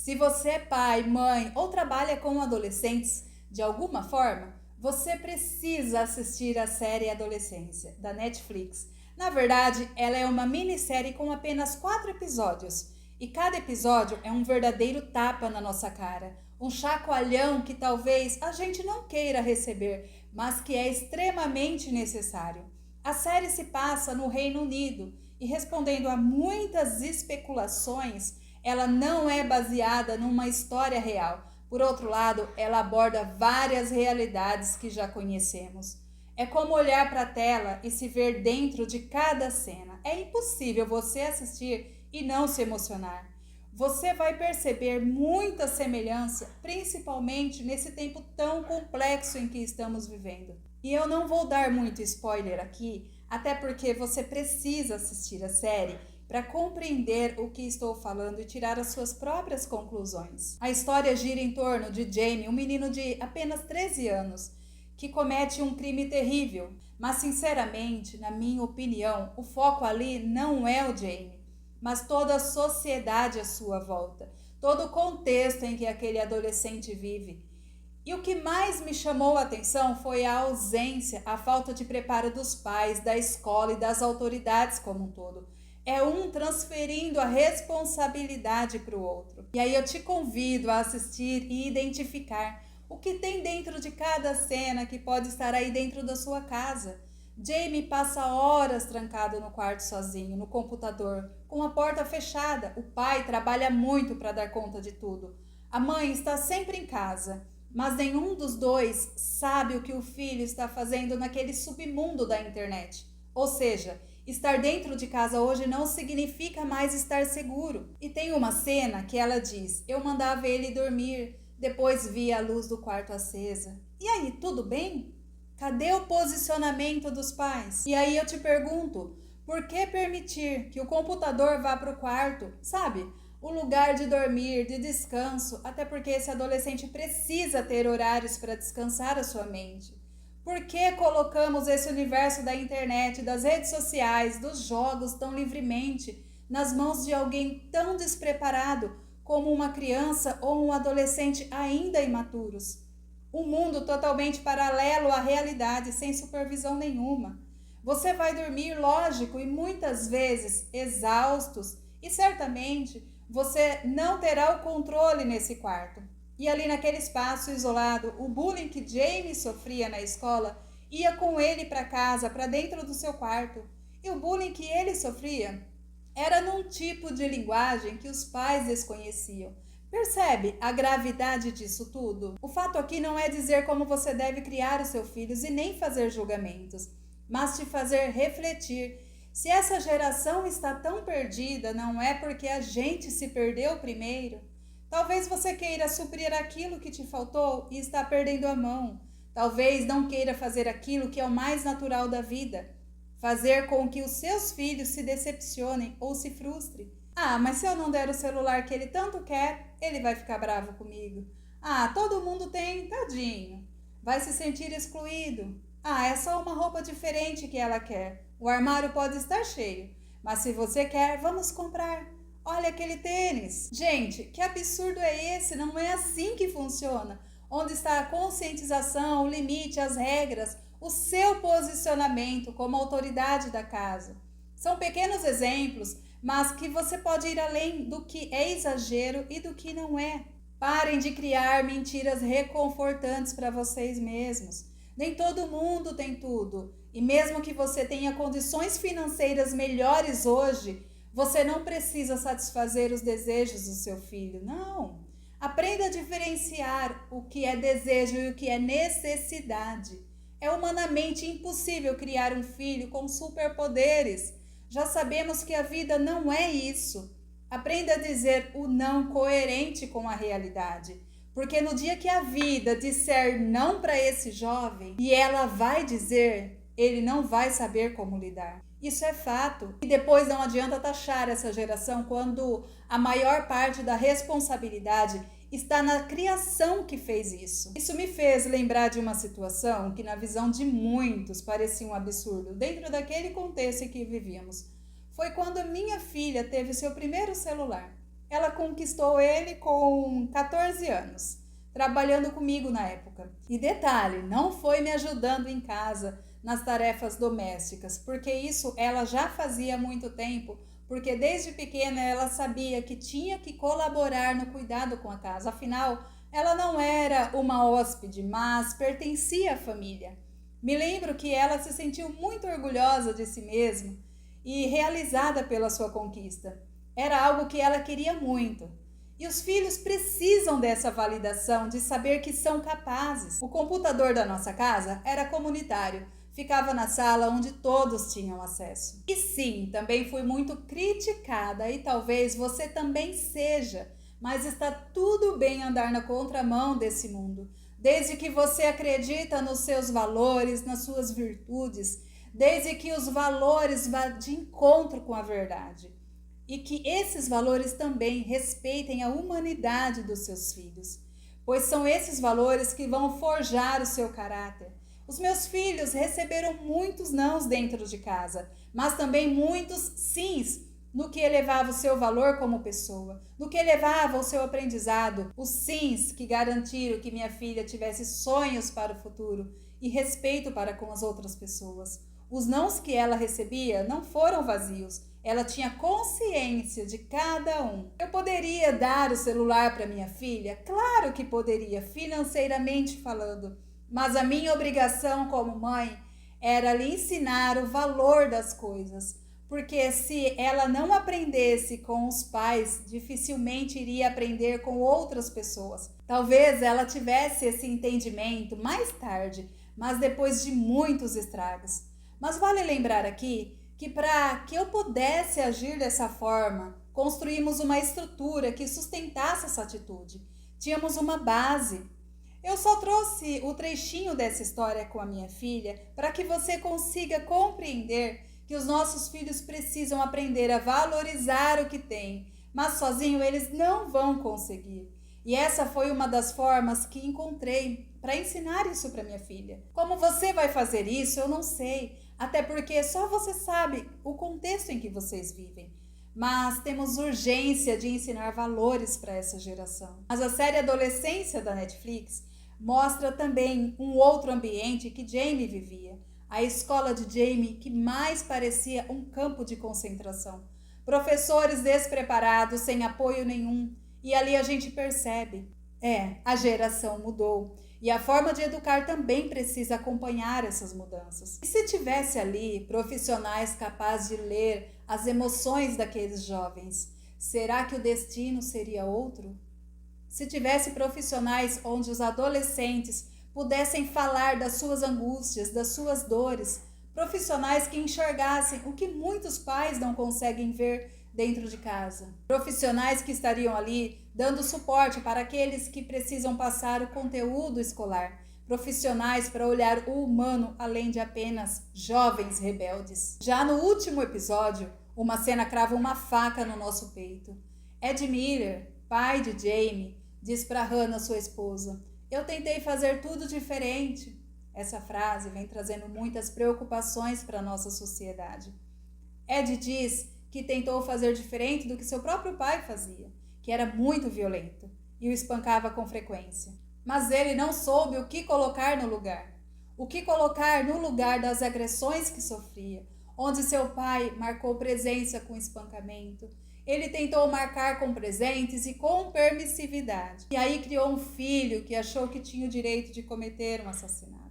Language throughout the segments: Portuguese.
Se você é pai, mãe ou trabalha com adolescentes de alguma forma, você precisa assistir a série Adolescência, da Netflix. Na verdade, ela é uma minissérie com apenas 4 episódios. E cada episódio é um verdadeiro tapa na nossa cara. Um chacoalhão que talvez a gente não queira receber, mas que é extremamente necessário. A série se passa no Reino Unido e, respondendo a muitas especulações, ela não é baseada numa história real. Por outro lado, ela aborda várias realidades que já conhecemos. É como olhar para a tela e se ver dentro de cada cena. É impossível você assistir e não se emocionar. Você vai perceber muita semelhança, principalmente nesse tempo tão complexo em que estamos vivendo. E eu não vou dar muito spoiler aqui, até porque você precisa assistir a série para compreender o que estou falando e tirar as suas próprias conclusões. A história gira em torno de Jamie, um menino de apenas 13 anos, que comete um crime terrível. Mas, sinceramente, na minha opinião, o foco ali não é o Jamie, mas toda a sociedade à sua volta, todo o contexto em que aquele adolescente vive. E o que mais me chamou a atenção foi a ausência, a falta de preparo dos pais, da escola e das autoridades como um todo. É um transferindo a responsabilidade para o outro. E aí eu te convido a assistir e identificar o que tem dentro de cada cena que pode estar aí dentro da sua casa. Jamie passa horas trancado no quarto sozinho, no computador, com a porta fechada. O pai trabalha muito para dar conta de tudo. A mãe está sempre em casa, mas nenhum dos dois sabe o que o filho está fazendo naquele submundo da internet. Ou seja, estar dentro de casa hoje não significa mais estar seguro. E tem uma cena que ela diz: eu mandava ele dormir, depois via a luz do quarto acesa. E aí, tudo bem? Cadê o posicionamento dos pais? E aí eu te pergunto, por que permitir que o computador vá para o quarto, sabe? O lugar de dormir, de descanso, até porque esse adolescente precisa ter horários para descansar a sua mente. Por que colocamos esse universo da internet, das redes sociais, dos jogos tão livremente nas mãos de alguém tão despreparado como uma criança ou um adolescente ainda imaturos? Um mundo totalmente paralelo à realidade, sem supervisão nenhuma. Você vai dormir, lógico, e muitas vezes exaustos, e certamente você não terá o controle nesse quarto. E ali naquele espaço isolado, o bullying que Jamie sofria na escola ia com ele para casa, para dentro do seu quarto. E o bullying que ele sofria era num tipo de linguagem que os pais desconheciam. Percebe a gravidade disso tudo? O fato aqui não é dizer como você deve criar os seus filhos e nem fazer julgamentos, mas te fazer refletir. Se essa geração está tão perdida, não é porque a gente se perdeu primeiro? Talvez você queira suprir aquilo que te faltou e está perdendo a mão. Talvez não queira fazer aquilo que é o mais natural da vida, fazer com que os seus filhos se decepcionem ou se frustrem. Ah, mas se eu não der o celular que ele tanto quer, ele vai ficar bravo comigo. Ah, todo mundo tem, tadinho. Vai se sentir excluído. Ah, é só uma roupa diferente que ela quer. O armário pode estar cheio, mas se você quer, vamos comprar. Olha aquele tênis. Gente, que absurdo é esse? Não é assim que funciona. Onde está a conscientização, o limite, as regras, o seu posicionamento como autoridade da casa? São pequenos exemplos, mas que você pode ir além do que é exagero e do que não é. Parem de criar mentiras reconfortantes para vocês mesmos. Nem todo mundo tem tudo. E mesmo que você tenha condições financeiras melhores hoje, você não precisa satisfazer os desejos do seu filho. Não. Aprenda a diferenciar o que é desejo e o que é necessidade. É humanamente impossível criar um filho com superpoderes. Já sabemos que a vida não é isso. Aprenda a dizer o não coerente com a realidade. Porque no dia que a vida disser não para esse jovem, e ela vai dizer, ele não vai saber como lidar. Isso é fato. E depois não adianta taxar essa geração quando a maior parte da responsabilidade está na criação que fez isso. Isso me fez lembrar de uma situação que, na visão de muitos, parecia um absurdo, dentro daquele contexto em que vivíamos. Foi quando minha filha teve seu primeiro celular. Ela conquistou ele com 14 anos, trabalhando comigo na época. E detalhe, não foi me ajudando em casa nas tarefas domésticas, porque isso ela já fazia há muito tempo, porque desde pequena ela sabia que tinha que colaborar no cuidado com a casa. Afinal, ela não era uma hóspede, mas pertencia à família. Me lembro que ela se sentiu muito orgulhosa de si mesma e realizada pela sua conquista. Era algo que ela queria muito. E os filhos precisam dessa validação, de saber que são capazes. O computador da nossa casa era comunitário, ficava na sala onde todos tinham acesso. E sim, também fui muito criticada e talvez você também seja, mas está tudo bem andar na contramão desse mundo, desde que você acredita nos seus valores, nas suas virtudes, desde que os valores vá de encontro com a verdade e que esses valores também respeitem a humanidade dos seus filhos, pois são esses valores que vão forjar o seu caráter. Os meus filhos receberam muitos nãos dentro de casa, mas também muitos sims no que elevava o seu valor como pessoa, no que elevava o seu aprendizado, os sims que garantiram que minha filha tivesse sonhos para o futuro e respeito para com as outras pessoas. Os nãos que ela recebia não foram vazios, ela tinha consciência de cada um. Eu poderia dar o celular para minha filha? Claro que poderia, financeiramente falando, mas a minha obrigação como mãe era lhe ensinar o valor das coisas, porque se ela não aprendesse com os pais, dificilmente iria aprender com outras pessoas. Talvez ela tivesse esse entendimento mais tarde, mas depois de muitos estragos. Mas vale lembrar aqui que para que eu pudesse agir dessa forma, construímos uma estrutura que sustentasse essa atitude. Tínhamos uma base. Eu só trouxe o trechinho dessa história com a minha filha para que você consiga compreender que os nossos filhos precisam aprender a valorizar o que têm, mas sozinho eles não vão conseguir. E essa foi uma das formas que encontrei para ensinar isso para minha filha. Como você vai fazer isso, eu não sei, até porque só você sabe o contexto em que vocês vivem. Mas temos urgência de ensinar valores para essa geração. Mas a série Adolescência da Netflix mostra também um outro ambiente que Jamie vivia. A escola de Jamie, que mais parecia um campo de concentração. Professores despreparados, sem apoio nenhum. E ali a gente percebe, a geração mudou. E a forma de educar também precisa acompanhar essas mudanças. E se tivesse ali profissionais capazes de ler as emoções daqueles jovens, será que o destino seria outro? Se tivesse profissionais onde os adolescentes pudessem falar das suas angústias, das suas dores, profissionais que enxergassem o que muitos pais não conseguem ver dentro de casa, profissionais que estariam ali dando suporte para aqueles que precisam passar o conteúdo escolar, profissionais para olhar o humano além de apenas jovens rebeldes. Já no último episódio, uma cena crava uma faca no nosso peito. Ed Miller, pai de Jamie, diz para Hannah, sua esposa: "Eu tentei fazer tudo diferente." Essa frase vem trazendo muitas preocupações para a nossa sociedade. Ed diz que tentou fazer diferente do que seu próprio pai fazia, que era muito violento e o espancava com frequência. Mas ele não soube o que colocar no lugar. O que colocar no lugar das agressões que sofria, onde seu pai marcou presença com espancamento. Ele tentou marcar com presentes e com permissividade. E aí criou um filho que achou que tinha o direito de cometer um assassinato.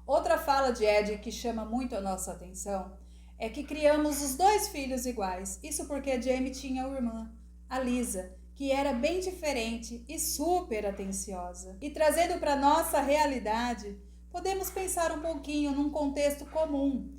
Outra fala de Ed que chama muito a nossa atenção é que criamos os dois filhos iguais. Isso porque Jamie tinha uma irmã, a Lisa, que era bem diferente e super atenciosa. E trazendo para nossa realidade, podemos pensar um pouquinho num contexto comum.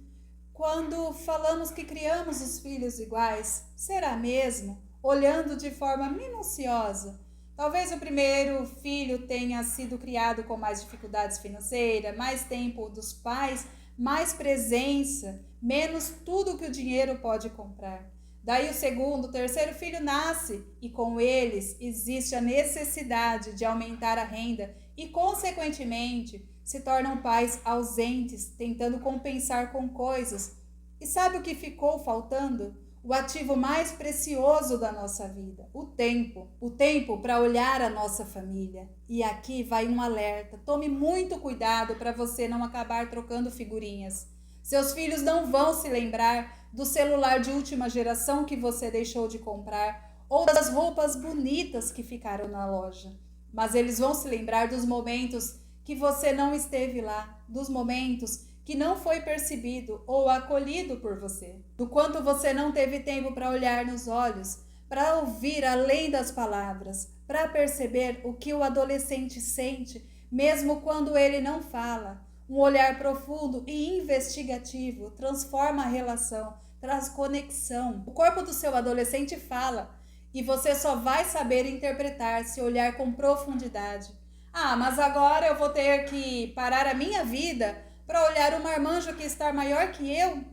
Quando falamos que criamos os filhos iguais, será mesmo? Olhando de forma minuciosa. Talvez o primeiro filho tenha sido criado com mais dificuldades financeiras, mais tempo dos pais, mais presença, menos tudo que o dinheiro pode comprar. Daí o segundo, o terceiro filho nasce e com eles existe a necessidade de aumentar a renda e, consequentemente, se tornam pais ausentes, tentando compensar com coisas. E sabe o que ficou faltando? o ativo mais precioso da nossa vida, o tempo. O tempo para olhar a nossa família. E aqui vai um alerta: tome muito cuidado para você não acabar trocando figurinhas. Seus filhos não vão se lembrar do celular de última geração que você deixou de comprar ou das roupas bonitas que ficaram na loja. Mas eles vão se lembrar dos momentos que você não esteve lá, dos momentos que não foi percebido ou acolhido por você, do quanto você não teve tempo para olhar nos olhos, para ouvir além das palavras, para perceber o que o adolescente sente, mesmo quando ele não fala. Um olhar profundo e investigativo transforma a relação, traz conexão. O corpo do seu adolescente fala e você só vai saber interpretar se olhar com profundidade. Ah, mas agora eu vou ter que parar a minha vida para olhar um marmanjo que está maior que eu?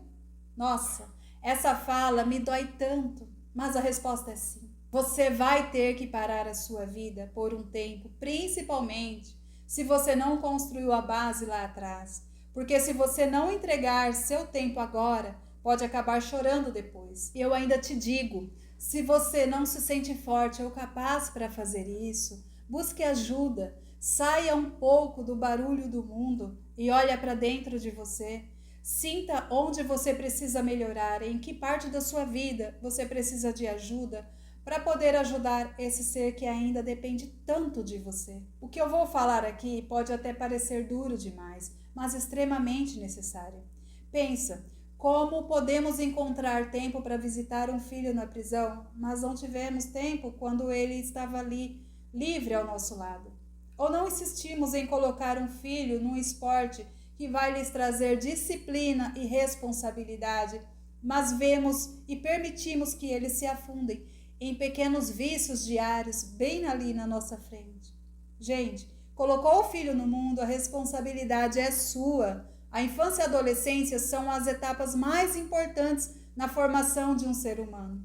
Nossa, essa fala me dói tanto, mas a resposta é sim. Você vai ter que parar a sua vida por um tempo, principalmente se você não construiu a base lá atrás. Porque se você não entregar seu tempo agora, pode acabar chorando depois. Eu ainda te digo, se você não se sente forte ou capaz para fazer isso, busque ajuda. Saia um pouco do barulho do mundo e olha para dentro de você. Sinta onde você precisa melhorar, em que parte da sua vida você precisa de ajuda para poder ajudar esse ser que ainda depende tanto de você. O que eu vou falar aqui pode até parecer duro demais, mas extremamente necessário. Pensa, como podemos encontrar tempo para visitar um filho na prisão, mas não tivemos tempo quando ele estava ali, livre ao nosso lado? Ou não insistimos em colocar um filho num esporte que vai lhes trazer disciplina e responsabilidade, mas vemos e permitimos que eles se afundem em pequenos vícios diários bem ali na nossa frente. Gente, colocou o filho no mundo, a responsabilidade é sua. A infância e a adolescência são as etapas mais importantes na formação de um ser humano.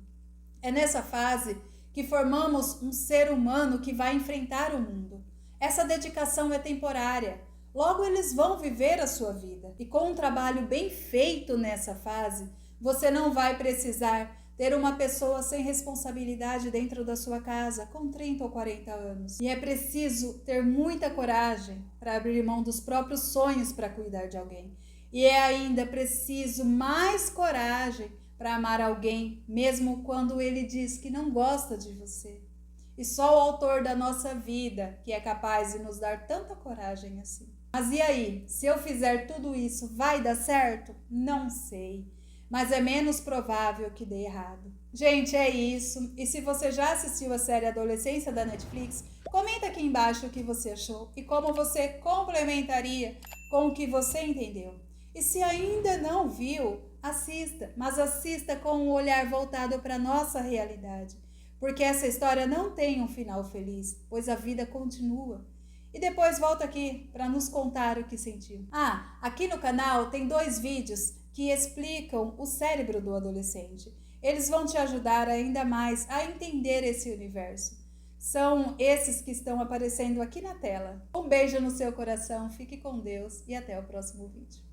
É nessa fase que formamos um ser humano que vai enfrentar o mundo. Essa dedicação é temporária. Logo eles vão viver a sua vida. E com um trabalho bem feito nessa fase, você não vai precisar ter uma pessoa sem responsabilidade dentro da sua casa com 30 ou 40 anos. E é preciso ter muita coragem para abrir mão dos próprios sonhos para cuidar de alguém. E é ainda preciso mais coragem para amar alguém, mesmo quando ele diz que não gosta de você. E só o autor da nossa vida que é capaz de nos dar tanta coragem assim. Mas e aí? Se eu fizer tudo isso, vai dar certo? Não sei. Mas é menos provável que dê errado. Gente, é isso. E se você já assistiu a série Adolescência da Netflix, comenta aqui embaixo o que você achou e como você complementaria com o que você entendeu. E se ainda não viu, assista, mas assista com um olhar voltado para a nossa realidade. Porque essa história não tem um final feliz, pois a vida continua. E depois volta aqui para nos contar o que sentiu. Ah, aqui no canal tem 2 vídeos que explicam o cérebro do adolescente. Eles vão te ajudar ainda mais a entender esse universo. São esses que estão aparecendo aqui na tela. Um beijo no seu coração, fique com Deus e até o próximo vídeo.